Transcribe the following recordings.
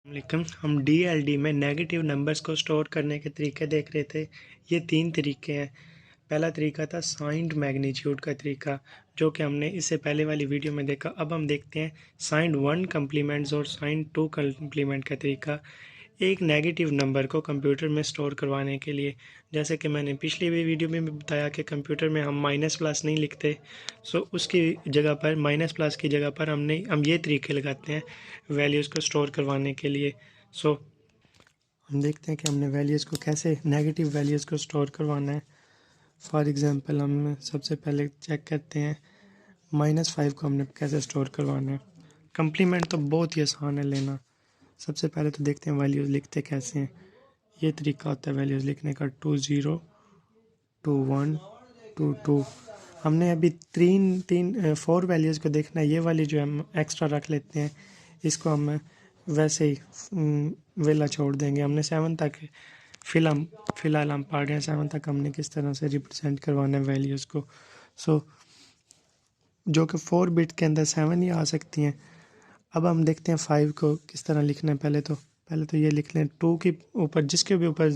लेकिन हम DLD में नेगेटिव नंबर्स को स्टोर करने के तरीके देख रहे थे। ये 3 तरीके हैं। पहला तरीका था साइंड मैग्नीट्यूड का तरीका, जो कि हमने इससे पहले वाली वीडियो में देखा। अब हम देखते हैं साइंड 1 कम्प्लीमेंट्स और साइंड 2 कम्प्लीमेंट का तरीका एक नेगेटिव नंबर को कंप्यूटर में स्टोर करवाने के लिए। जैसे कि मैंने पिछली भी वीडियो में बताया कि कंप्यूटर में हम माइनस प्लस नहीं लिखते, सो उसकी जगह पर माइनस प्लस की जगह पर हम ये तरीके लगाते हैं वैल्यूज़ को स्टोर करवाने के लिए। सो हम देखते हैं कि हमने वैल्यूज़ को कैसे नेगेटिव वैल्यूज़ को स्टोर करवाना है। फॉर एग्ज़ाम्पल हम सबसे पहले चेक करते हैं -5 को हमने कैसे स्टोर करवाना है। कंप्लीमेंट तो बहुत ही आसान है लेना। सबसे पहले तो देखते हैं वैल्यूज़ लिखते कैसे हैं। ये तरीका होता है वैल्यूज़ लिखने का 20 21 22। हमने अभी 4 वैल्यूज़ को देखना है। ये वाली जो हम एक्स्ट्रा रख लेते हैं, इसको हम वैसे ही वेला छोड़ देंगे। हमने 7 तक फ़िलहाल हम पढ़ रहे हैं 7 तक हमने किस तरह से रिप्रेजेंट करवाना है वैल्यूज़ को। जो कि 4 बिट के अंदर 7 ही आ सकती हैं। अब हम देखते हैं 5 को किस तरह लिखना है। पहले तो ये लिख लें 2 के ऊपर जिसके भी ऊपर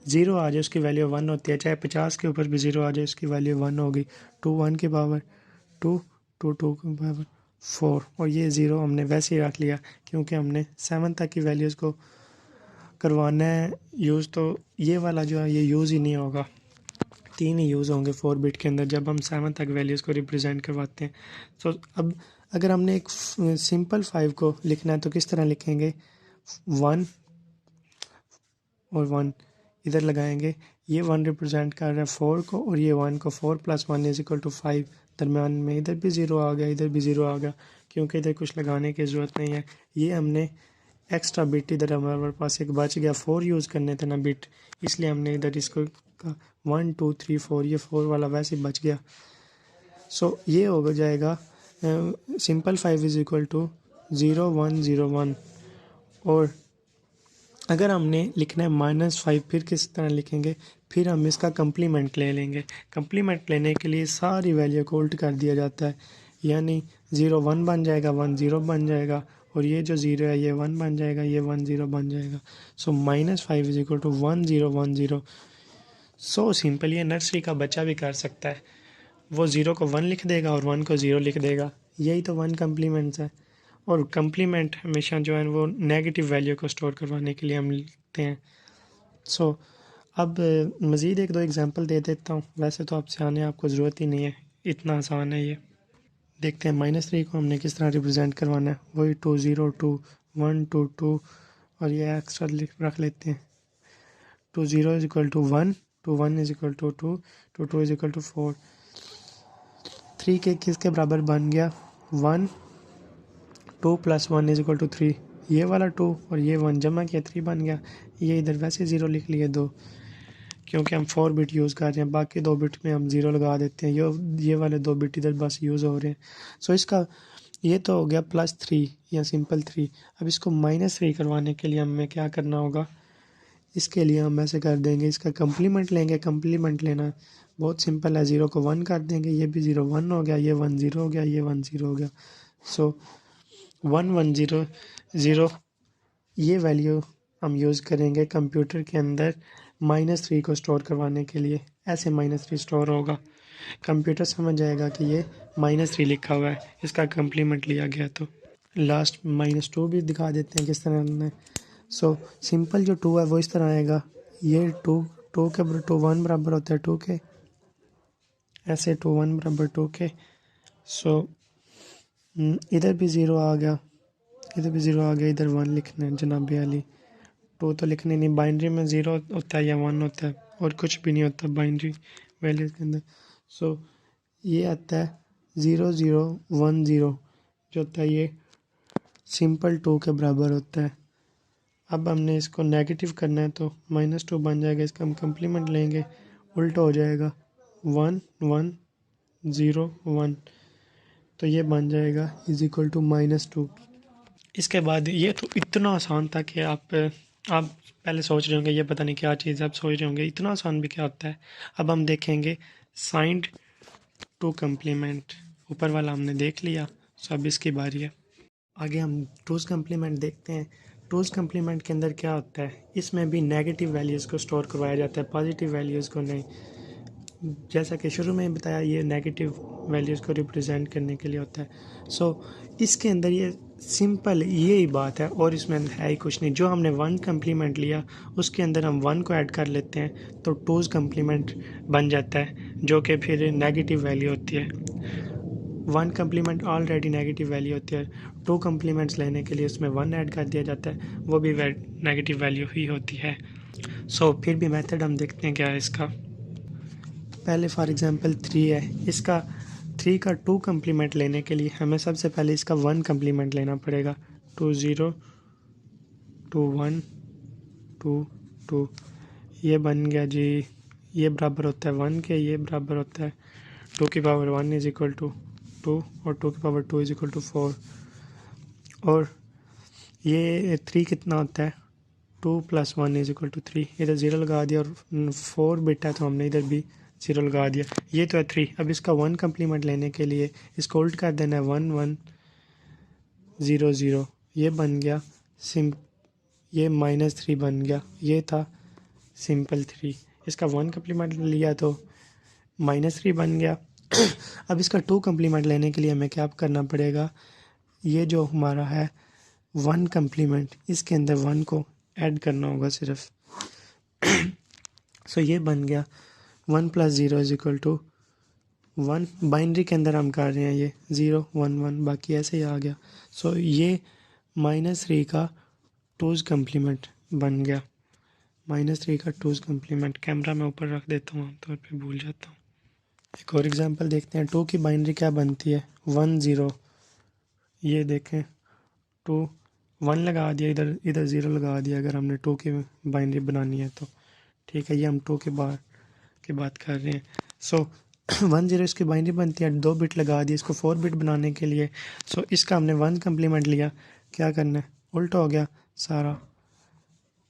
0 आ जाए उसकी वैल्यू 1 होती है। चाहे 50 के ऊपर भी 0 आ जाए उसकी वैल्यू 1 होगी। 2 1 की पावर 2, 2 2 की पावर 4, और ये 0 हमने वैसे ही रख लिया क्योंकि हमने 7 तक की वैल्यूज़ को करवाना है यूज़। तो ये वाला जो है ये यूज़ ही नहीं होगा। 3 ही यूज़ होंगे 4 बिट के अंदर जब हम 7 तक वैल्यूज़ को रिप्रेजेंट करवाते हैं। तो अब अगर हमने एक सिंपल 5 को लिखना है तो किस तरह लिखेंगे? 1 और 1 इधर लगाएंगे। ये 1 रिप्रेजेंट कर रहा है 4 को, और ये 1 को। 4 + 1 = 5। दरम्यान में इधर भी 0 आ गया, इधर भी 0 आ गया, क्योंकि इधर कुछ लगाने की ज़रूरत नहीं है। ये हमने एक्स्ट्रा बिट इधर हमारे पास एक बच गया। 4 यूज़ करने थे ना बिट, इसलिए हमने इधर इसको 1 2 3 4, ये 4 वाला वैसे ही बच गया। ये हो जाएगा सिंपल 5 = 0 1 0 1। और अगर हमने लिखना है -5, फिर किस तरह लिखेंगे? फिर हम इसका कंप्लीमेंट ले लेंगे। कंप्लीमेंट लेने के लिए सारी वैल्यू को उल्ट कर दिया जाता है, यानी 0 1 बन जाएगा, 1 0 बन जाएगा, और ये जो 0 है ये 1 बन जाएगा, ये 1 0 बन जाएगा। -5 = 1 0 1 0। सिंपल। ये नर्सरी का बच्चा भी कर सकता है। वो 0 को 1 लिख देगा और 1 को 0 लिख देगा। यही तो 1 कम्प्लीमेंट्स है। और कम्प्लीमेंट हमेशा जो है वो नेगेटिव वैल्यू को स्टोर करवाने के लिए हम लिखते हैं। अब मज़ीद 1 2 एग्जांपल दे देता हूँ। वैसे तो आपसे आने आपको ज़रूरत ही नहीं है, इतना आसान है ये। देखते हैं -3 को हमने किस तरह रिप्रेजेंट करवाना है। वही 2 0 2 1 2 2, और ये एक्स्ट्रा रख लेते हैं। 2 0 = 1, 2 1 = 2, 2 2 = 4। 3 के किसके बराबर बन गया? 1, 2 + 1 = 3। ये वाला 2 और ये 1 जमा किया 3 बन गया। ये इधर वैसे 0 लिख लिए 2, क्योंकि हम 4 बिट यूज़ कर रहे हैं। बाकी 2 बिट में हम 0 लगा देते हैं। ये वाले 2 बिट इधर बस यूज़ हो रहे हैं। इसका ये तो हो गया +3 या सिंपल 3। अब इसको -3 करवाने के लिए हमें क्या करना होगा? इसके लिए हम ऐसे कर देंगे, इसका कंप्लीमेंट लेंगे। कंप्लीमेंट लेना बहुत सिंपल है। 0 को 1 कर देंगे, ये भी 0 1 हो गया, ये 1 0 हो गया, ये 1 0 हो गया। 1 1 0 0, ये वैल्यू हम यूज़ करेंगे कंप्यूटर के अंदर -3 को स्टोर करवाने के लिए। ऐसे -3 स्टोर होगा। कंप्यूटर समझ जाएगा कि ये -3 लिखा हुआ है, इसका कंप्लीमेंट लिया गया। तो लास्ट -2 भी दिखा देते हैं किस तरह में। सिंपल जो 2 है वो इस तरह आएगा। ये 2 के 1 बराबर होता है 2 के, ऐसे 2 1 बराबर 2 के। इधर भी 0 आ गया, इधर भी 0 आ गया, इधर 1 लिखना है जनाब अली। 2 तो लिखने नहीं, बाइनरी में 0 होता है या 1 होता है, और कुछ भी नहीं होता बाइनरी वैल्यूज़ के अंदर। ये आता है 0 0 1 0, जो होता है ये सिंपल 2 के बराबर होता है। अब हमने इसको नेगेटिव करना है तो -2 बन जाएगा। इसका हम कंप्लीमेंट लेंगे, उल्टा हो जाएगा 1 1 0 1, तो ये बन जाएगा = -2। इसके बाद ये तो इतना आसान था कि आप पहले सोच रहे होंगे ये पता नहीं क्या चीज़ है। आप सोच रहे होंगे इतना आसान भी क्या होता है। अब हम देखेंगे साइंड 2 कम्प्लीमेंट। ऊपर वाला हमने देख लिया, अब इसकी बारी है। आगे हम 2's कम्प्लीमेंट देखते हैं। टूज़ कम्प्लीमेंट के अंदर क्या होता है, इसमें भी नेगेटिव वैल्यूज़ को स्टोर करवाया जाता है, पॉजिटिव वैल्यूज़ को नहीं। जैसा कि शुरू में बताया, ये नेगेटिव वैल्यूज़ को रिप्रेजेंट करने के लिए होता है। सो इसके अंदर ये सिंपल ये ही बात है और इसमें है ही कुछ नहीं। जो हमने वन कम्प्लीमेंट लिया उसके अंदर हम वन को ऐड कर लेते हैं तो टूज़ कम्प्लीमेंट बन जाता है, जो कि फिर नेगेटिव वैल्यू होती है। One complement already negative value होती है, टू कम्प्लीमेंट्स लेने के लिए उसमें वन ऐड कर दिया जाता है, वो भी नेगेटिव वैल्यू ही होती है। सो फिर भी मेथड हम देखते हैं क्या है इसका। पहले फॉर एग्जांपल 3 है, इसका 3 का 2 कम्प्लीमेंट लेने के लिए हमें सबसे पहले इसका 1 कम्प्लीमेंट लेना पड़ेगा। 2 0 2 1 2 2, ये बन गया जी। ये बराबर होता है 1 के, ये बराबर होता है 2 की पावर 1 इज इक्वल टू 2 और 2 की पावर 2 इज इक्वल टू 4। और ये 3 कितना होता है, 2 प्लस 1 इज इक्वल टू 3। इधर 0 लगा दिया और 4 बिट है तो हमने इधर भी 0 लगा दिया। ये तो है 3। अब इसका 1 कम्प्लीमेंट लेने के लिए इसको उल्ट कर देना है, 1 1 0 0, ये बन गया ये -3 बन गया। ये था सिंपल 3। इसका 1 कम्प्लीमेंट लिया तो -3 बन गया। अब इसका 2 कम्प्लीमेंट लेने के लिए हमें क्या करना पड़ेगा, ये जो हमारा है 1 कम्प्लीमेंट, इसके अंदर 1 को ऐड करना होगा सिर्फ। सो ये बन गया 1 + 0 इज इक्वल टू 1। बाइनरी के अंदर हम कर रहे हैं ये 0 1 1, बाकी ऐसे ही आ गया। सो ये -3 का 2's कम्प्लीमेंट बन गया। -3 का 2's कम्प्लीमेंट। कैमरा मैं ऊपर रख देता हूँ, आमतौर पे भूल जाता हूँ। एक और एग्जांपल देखते हैं। 2 की बाइनरी क्या बनती है, 1 0। ये देखें 2 1 लगा दिया, इधर 0 लगा दिया अगर हमने 2 की बाइनरी बनानी है तो। ठीक है, ये हम 2 की बात कर रहे हैं। सो 1 0 इसकी बाइनरी बनती है, 2 बिट लगा दी इसको 4 बिट बनाने के लिए। सो इसका हमने 1 कम्प्लीमेंट लिया, क्या करना है, उल्टा हो गया सारा।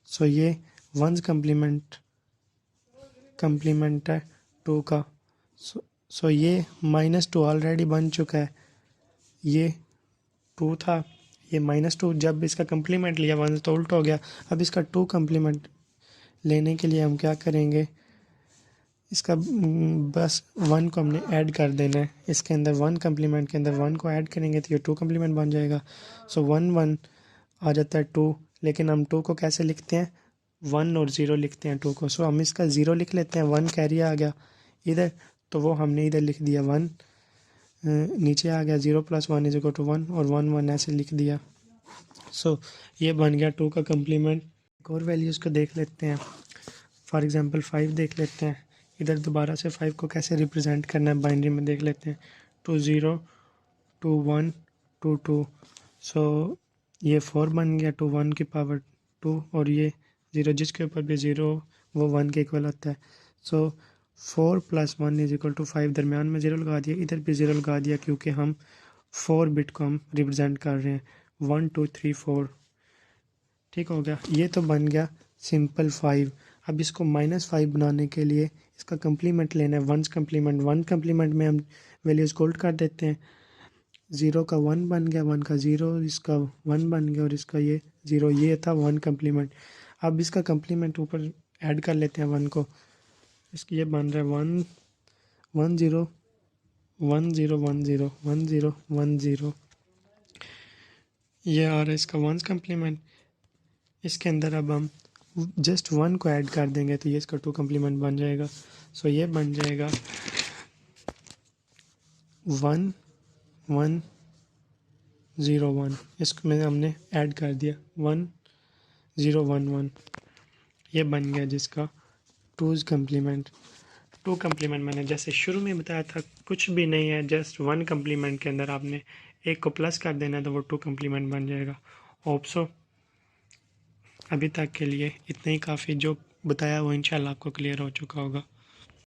सो ये 1 कम्प्लीमेंट है 2 का। सो ये -2 ऑलरेडी बन चुका है, ये 2 था, ये -2। जब इसका कम्प्लीमेंट लिया 1 तो उल्टा हो गया। अब इसका 2 कम्प्लीमेंट लेने के लिए हम क्या करेंगे, इसका बस 1 को हमने ऐड कर देना है इसके अंदर। 1 कम्प्लीमेंट के अंदर 1 को ऐड करेंगे तो ये 2 कम्प्लीमेंट बन जाएगा। सो 1 1 आ जाता है 2, लेकिन हम 2 को कैसे लिखते हैं, 1 और 0 लिखते हैं 2 को। सो हम इसका 0 लिख लेते हैं, 1 कैरी आ गया इधर, तो वो हमने इधर लिख दिया 1, नीचे आ गया 0 + 1 इज इक्वल टू 1 और 1 1 ऐसे लिख दिया। सो ये बन गया 2 का कम्प्लीमेंट। एक और वैल्यूज़ को देख लेते हैं, फॉर एग्जांपल 5 देख लेते हैं। इधर दोबारा से 5 को कैसे रिप्रेजेंट करना है बाइनरी में देख लेते हैं। 2 0 2 1 2 2। सो ये 4 बन गया, 2 1 की पावर 2 और ये 0 जिसके ऊपर भी 0 वो 1 के इक्वल होता है। सो 4 + 1 इज इक्वल टू 5। दरमियान में 0 लगा दिया, इधर भी 0 लगा दिया क्योंकि हम 4 बिट को हम रिप्रेजेंट कर रहे हैं। 1 2 3 4, ठीक हो गया। ये तो बन गया सिंपल 5। अब इसको -5 बनाने के लिए इसका कम्प्लीमेंट लेना है, 1's कम्प्लीमेंट। 1 कम्प्लीमेंट में हम वैल्यूज़ को उल्ट कर देते हैं, 0 का 1 बन गया, 1 का 0, इसका 1 बन गया और इसका ये 0। ये था 1 कम्प्लीमेंट। अब इसका कम्प्लीमेंट ऊपर ऐड कर लेते हैं 1 को, इसकी ये बन रहा है 1 1 0 1 0 1 0 1 0 1 0। ये आ रहा है इसका 1's कम्प्लीमेंट। इसके अंदर अब हम जस्ट 1 को ऐड कर देंगे तो ये इसका 2 कम्प्लीमेंट बन जाएगा। सो ये बन जाएगा 1 1 0 1, इसको में हमने ऐड कर दिया 1 0 1 1। ये बन गया जिसका 2's कम्प्लीमेंट। 2 कम्प्लीमेंट मैंने जैसे शुरू में बताया था कुछ भी नहीं है, जस्ट 1 कम्प्लीमेंट के अंदर आपने एक को प्लस कर देना है तो वो 2 कम्प्लीमेंट बन जाएगा। होप सो अभी तक के लिए इतना ही काफ़ी, जो बताया वो इंशाल्लाह आपको क्लियर हो चुका होगा।